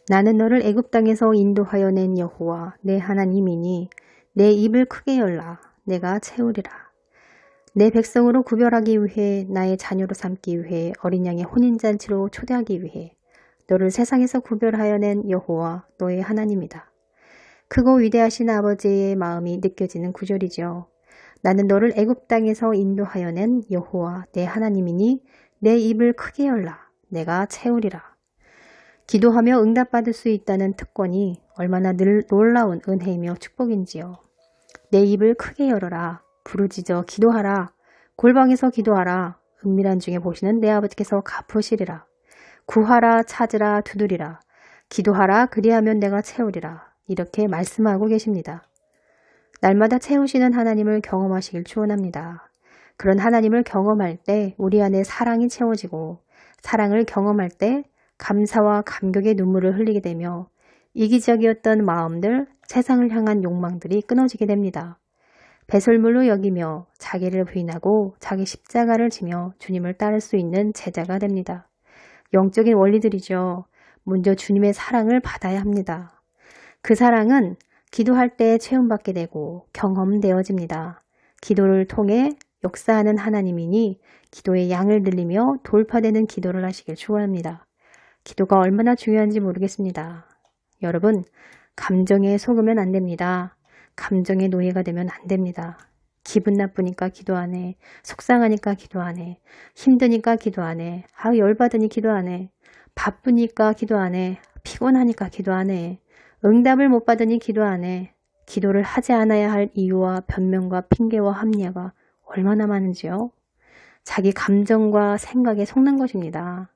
나는 너를 애굽 땅에서 인도하여 낸 여호와 내 하나님이니 내 입을 크게 열라 내가 채우리라. 내 백성으로 구별하기 위해 나의 자녀로 삼기 위해 어린 양의 혼인잔치로 초대하기 위해 너를 세상에서 구별하여 낸 여호와 너의 하나님이다. 크고 위대하신 아버지의 마음이 느껴지는 구절이죠. 나는 너를 애굽 땅에서 인도하여 낸 여호와 내 하나님이니 내 입을 크게 열라 내가 채우리라. 기도하며 응답받을 수 있다는 특권이 얼마나 놀라운 은혜이며 축복인지요. 내 입을 크게 열어라. 부르짖어 기도하라. 골방에서 기도하라. 은밀한 중에 보시는 내 아버지께서 갚으시리라. 구하라 찾으라 두드리라. 기도하라 그리하면 내가 채우리라. 이렇게 말씀하고 계십니다. 날마다 채우시는 하나님을 경험하시길 축원합니다. 그런 하나님을 경험할 때 우리 안에 사랑이 채워지고 사랑을 경험할 때 감사와 감격의 눈물을 흘리게 되며 이기적이었던 마음들, 세상을 향한 욕망들이 끊어지게 됩니다. 배설물로 여기며 자기를 부인하고 자기 십자가를 지며 주님을 따를 수 있는 제자가 됩니다. 영적인 원리들이죠. 먼저 주님의 사랑을 받아야 합니다. 그 사랑은 기도할 때 체험받게 되고 경험되어집니다. 기도를 통해 역사하는 하나님이니 기도의 양을 늘리며 돌파되는 기도를 하시길 축원합니다. 기도가 얼마나 중요한지 모르겠습니다. 여러분, 감정에 속으면 안 됩니다. 감정의 노예가 되면 안 됩니다. 기분 나쁘니까 기도 안 해. 속상하니까 기도 안 해. 힘드니까 기도 안 해. 열받으니 기도 안 해. 바쁘니까 기도 안 해. 피곤하니까 기도 안 해. 응답을 못 받으니 기도 안 해. 기도를 하지 않아야 할 이유와 변명과 핑계와 합리화가 얼마나 많은지요. 자기 감정과 생각에 속는 것입니다.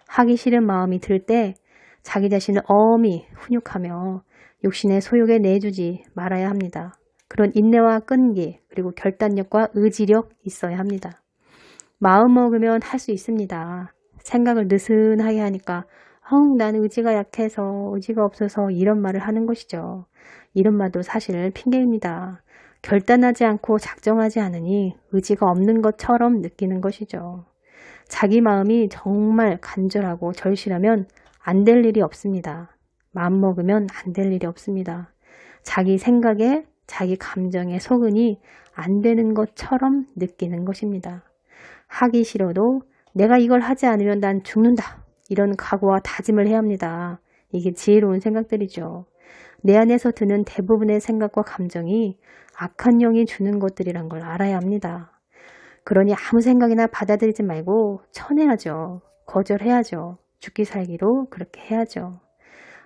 하기 싫은 마음이 들 때 자기 자신을 엄히 훈육하며 육신의 소욕에 내주지 말아야 합니다. 그런 인내와 끈기 그리고 결단력과 의지력 있어야 합니다. 마음 먹으면 할 수 있습니다. 생각을 느슨하게 하니까 난 의지가 약해서 의지가 없어서 이런 말을 하는 것이죠. 이런 말도 사실 핑계입니다. 결단하지 않고 작정하지 않으니 의지가 없는 것처럼 느끼는 것이죠. 자기 마음이 정말 간절하고 절실하면 안 될 일이 없습니다. 마음 먹으면 안 될 일이 없습니다. 자기 생각에 자기 감정에 속으니 안 되는 것처럼 느끼는 것입니다. 하기 싫어도 내가 이걸 하지 않으면 난 죽는다. 이런 각오와 다짐을 해야 합니다. 이게 지혜로운 생각들이죠. 내 안에서 드는 대부분의 생각과 감정이 악한 영이 주는 것들이란 걸 알아야 합니다. 그러니 아무 생각이나 받아들이지 말고 쳐내야죠. 거절해야죠. 죽기 살기로 그렇게 해야죠.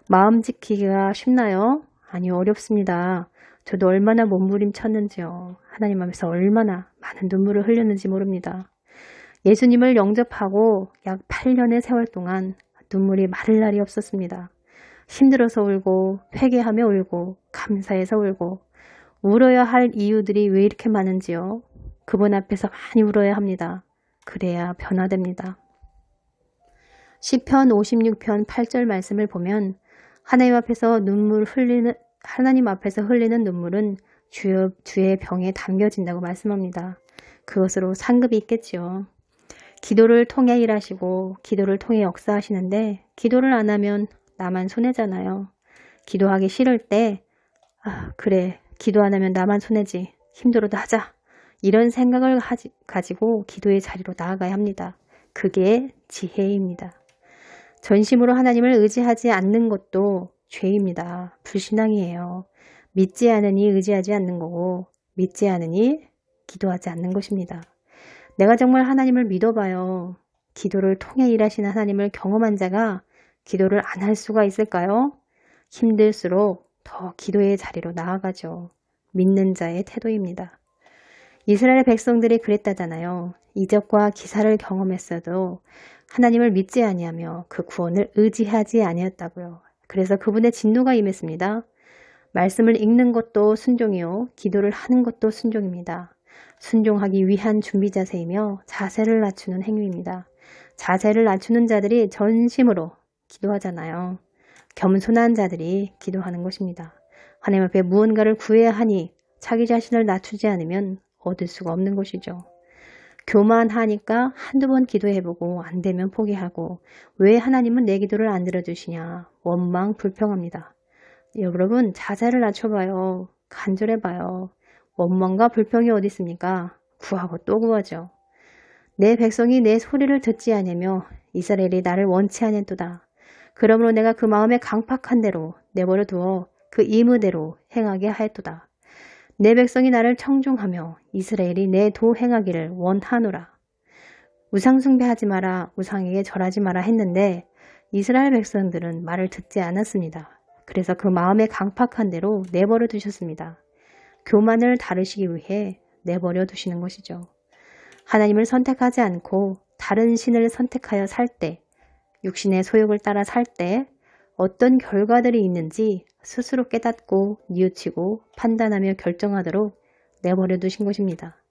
마음 지키기가 쉽나요? 아니요, 어렵습니다. 저도 얼마나 몸부림쳤는지요. 하나님 앞에서 얼마나 많은 눈물을 흘렸는지 모릅니다. 예수님을 영접하고 약 8년의 세월 동안 눈물이 마를 날이 없었습니다. 힘들어서 울고 회개하며 울고 감사해서 울고 울어야 할 이유들이 왜 이렇게 많은지요. 그분 앞에서 많이 울어야 합니다. 그래야 변화됩니다. 시편 56편 8절 말씀을 보면 하나님 앞에서 흘리는 눈물은 주의 병에 담겨진다고 말씀합니다. 그것으로 상급이 있겠지요. 기도를 통해 일하시고 기도를 통해 역사하시는데 기도를 안 하면 나만 손해잖아요. 기도하기 싫을 때 그래 기도 안 하면 나만 손해지. 힘들어도 하자. 이런 생각을 가지고 기도의 자리로 나아가야 합니다. 그게 지혜입니다. 전심으로 하나님을 의지하지 않는 것도 죄입니다. 불신앙이에요. 믿지 않으니 의지하지 않는 거고 믿지 않으니 기도하지 않는 것입니다. 내가 정말 하나님을 믿어봐요. 기도를 통해 일하시는 하나님을 경험한 자가 기도를 안 할 수가 있을까요? 힘들수록 더 기도의 자리로 나아가죠. 믿는 자의 태도입니다. 이스라엘 백성들이 그랬다잖아요. 이적과 기사를 경험했어도 하나님을 믿지 아니하며 그 구원을 의지하지 아니었다고요. 그래서 그분의 진노가 임했습니다. 말씀을 읽는 것도 순종이요. 기도를 하는 것도 순종입니다. 순종하기 위한 준비 자세이며 자세를 낮추는 행위입니다. 자세를 낮추는 자들이 전심으로 기도하잖아요. 겸손한 자들이 기도하는 것입니다. 하나님 앞에 무언가를 구해야 하니 자기 자신을 낮추지 않으면 얻을 수가 없는 것이죠. 교만하니까 한두 번 기도해보고 안 되면 포기하고 왜 하나님은 내 기도를 안 들어주시냐 원망 불평합니다. 여러분 자세를 낮춰봐요. 간절해봐요. 원망과 불평이 어디 있습니까? 구하고 또 구하죠. 내 백성이 내 소리를 듣지 않으며 이스라엘이 나를 원치 않는도다. 그러므로 내가 그 마음에 강팍한 대로 내버려 두어 그 임의대로 행하게 하였도다. 내 백성이 나를 청중하며 이스라엘이 내 도 행하기를 원하노라. 우상 숭배하지 마라, 우상에게 절하지 마라 했는데 이스라엘 백성들은 말을 듣지 않았습니다. 그래서 그 마음에 강팍한 대로 내버려 두셨습니다. 교만을 다루시기 위해 내버려 두시는 것이죠. 하나님을 선택하지 않고 다른 신을 선택하여 살 때, 육신의 소욕을 따라 살 때 어떤 결과들이 있는지 스스로 깨닫고 뉘우치고 판단하며 결정하도록 내버려 두신 것입니다.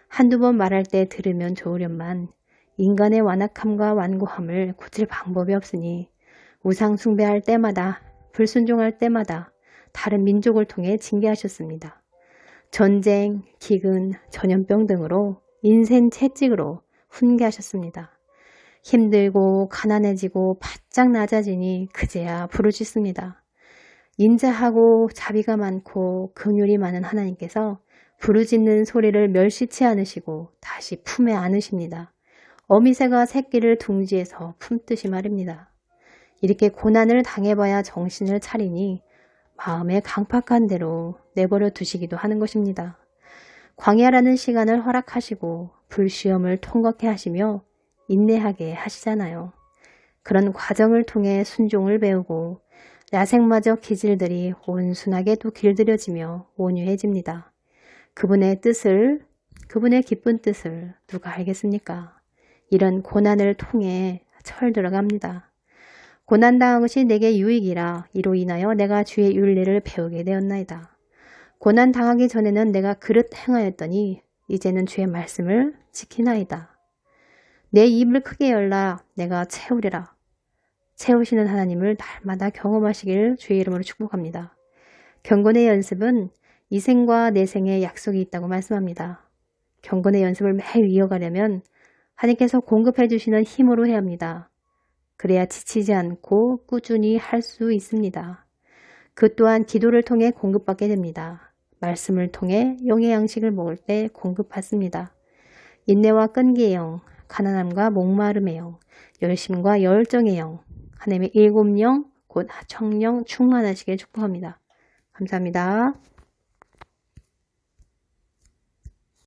한두 번 말할 때 들으면 좋으련만 인간의 완악함과 완고함을 고칠 방법이 없으니 우상 숭배할 때마다 불순종할 때마다 다른 민족을 통해 징계하셨습니다. 전쟁, 기근, 전염병 등으로 인생 채찍으로 훈계하셨습니다. 힘들고 가난해지고 바짝 낮아지니 그제야 부르짖습니다. 인자하고 자비가 많고 긍휼이 많은 하나님께서 부르짖는 소리를 멸시치 않으시고 다시 품에 안으십니다. 어미새가 새끼를 둥지에서 품듯이 말입니다. 이렇게 고난을 당해봐야 정신을 차리니 마음에 강팍한 대로 내버려 두시기도 하는 것입니다. 광야라는 시간을 허락하시고 불시험을 통과케 하시며 인내하게 하시잖아요. 그런 과정을 통해 순종을 배우고 야생마저 기질들이 온순하게 또 길들여지며 온유해집니다. 그분의 뜻을, 그분의 기쁜 뜻을 누가 알겠습니까? 이런 고난을 통해 철 들어갑니다. 고난당한 것이 내게 유익이라 이로 인하여 내가 주의 윤례를 배우게 되었나이다. 고난당하기 전에는 내가 그릇 행하였더니 이제는 주의 말씀을 지키나이다. 내 입을 크게 열라 내가 채우리라. 채우시는 하나님을 날마다 경험하시길 주의 이름으로 축복합니다. 경건의 연습은 이생과 내생의 약속이 있다고 말씀합니다. 경건의 연습을 매일 이어가려면 하나님께서 공급해 주시는 힘으로 해야 합니다. 그래야 지치지 않고 꾸준히 할 수 있습니다. 그 또한 기도를 통해 공급받게 됩니다. 말씀을 통해 영의 양식을 먹을 때 공급받습니다. 인내와 끈기의 영, 가난함과 목마름의 영, 열심과 열정의 영, 하나님의 일곱 영, 곧 청령 충만하시길 축복합니다. 감사합니다.